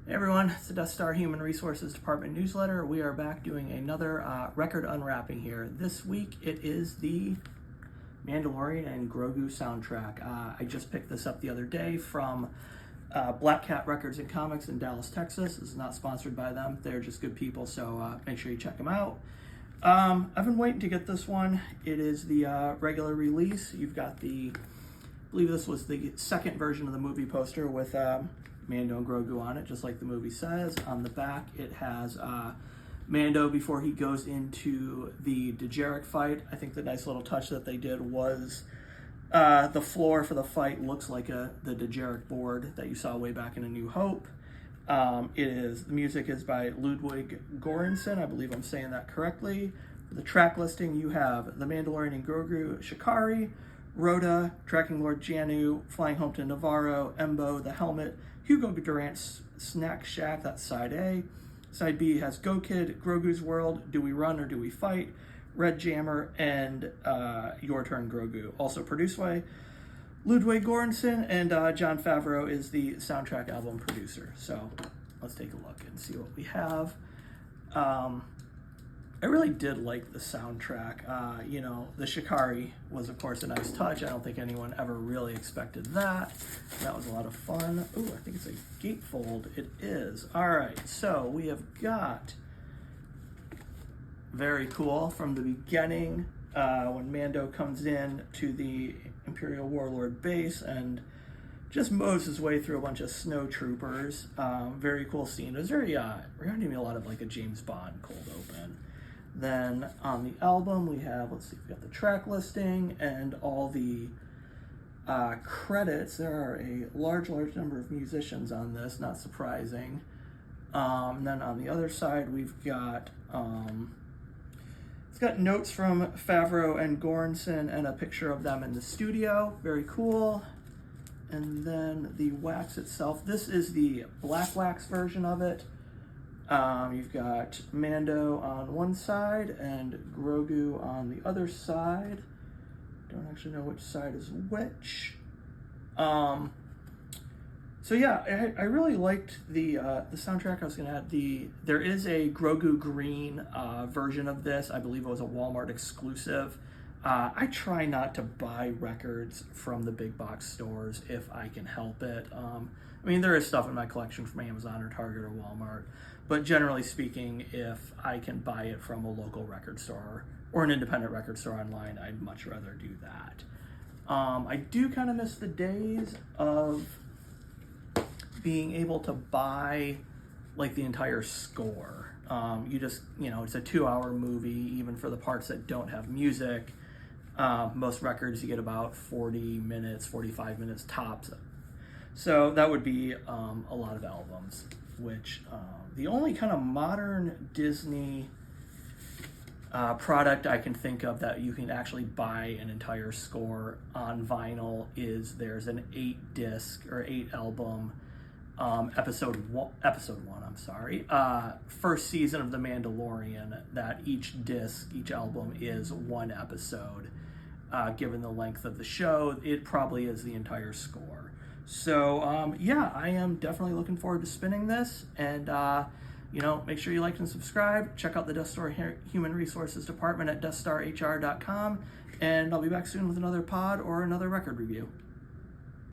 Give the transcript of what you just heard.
Hey everyone, it's the Death Star Human Resources Department newsletter. We are back doing another record unwrapping here. This week it is the Mandalorian and Grogu soundtrack. I just picked this up the other day from Black Cat Records and Comics in Dallas, Texas. This is not sponsored by them. They're just good people, so make sure you check them out. I've been waiting to get this one. It is the regular release. You've got I believe this was the second version of the movie poster with Mando and Grogu on it, just like the movie says. On the back, it has Mando before he goes into the Dejeric fight. I think the nice little touch that they did was the floor for the fight looks like the Dejeric board that you saw way back in A New Hope. The music is by Ludwig Göransson. I believe I'm saying that correctly. For the track listing, you have The Mandalorian and Grogu, Shikari, Rhoda, Tracking Lord Janu, Flying Home to Navarro, Embo, The Helmet, Hugo Durant's Snack Shack, that's side A. Side B has Go Kid, Grogu's World, Do We Run or Do We Fight, Red Jammer, and Your Turn Grogu. Also produced by Ludwig Göransson, and Jon Favreau is the soundtrack album producer. So let's take a look and see what we have. I really did like the soundtrack. The Shikari was, of course, a nice touch. I don't think anyone ever really expected that. That was a lot of fun. Ooh, I think it's a gatefold. It is. All right, so we have got, very cool, from the beginning, when Mando comes in to the Imperial Warlord base and just mows his way through a bunch of snow troopers. Very cool scene. It was very, reminded me a lot of like a James Bond cold open. Then on the album we have, let's see, we've got the track listing and all the credits. There are a large number of musicians on this, not surprising. Then on the other side we've got, it's got notes from Favreau and Göransson and a picture of them in the studio. Very cool. And then the wax itself, this is the black wax version of it. You've got Mando on one side and Grogu on the other side. Don't actually know which side is which. So yeah, I really liked the soundtrack. I was going to add there is a Grogu green version of this. I believe it was a Walmart exclusive. I try not to buy records from the big box stores if I can help it. There is stuff in my collection from Amazon or Target or Walmart, but generally speaking, if I can buy it from a local record store or an independent record store online, I'd much rather do that. I do kind of miss the days of being able to buy like the entire score. It's a 2-hour movie, even for the parts that don't have music. Most records you get about 40 minutes, 45 minutes tops. So that would be a lot of albums, which the only kind of modern Disney product I can think of that you can actually buy an entire score on vinyl is there's an 8-disc or 8-album episode one, first season of The Mandalorian, that each album is one episode. Given the length of the show, it probably is the entire score. So yeah, I am definitely looking forward to spinning this, and make sure you like and subscribe. Check out the Death Star Human Resources Department at deathstarhr.com, and I'll be back soon with another pod or another record review.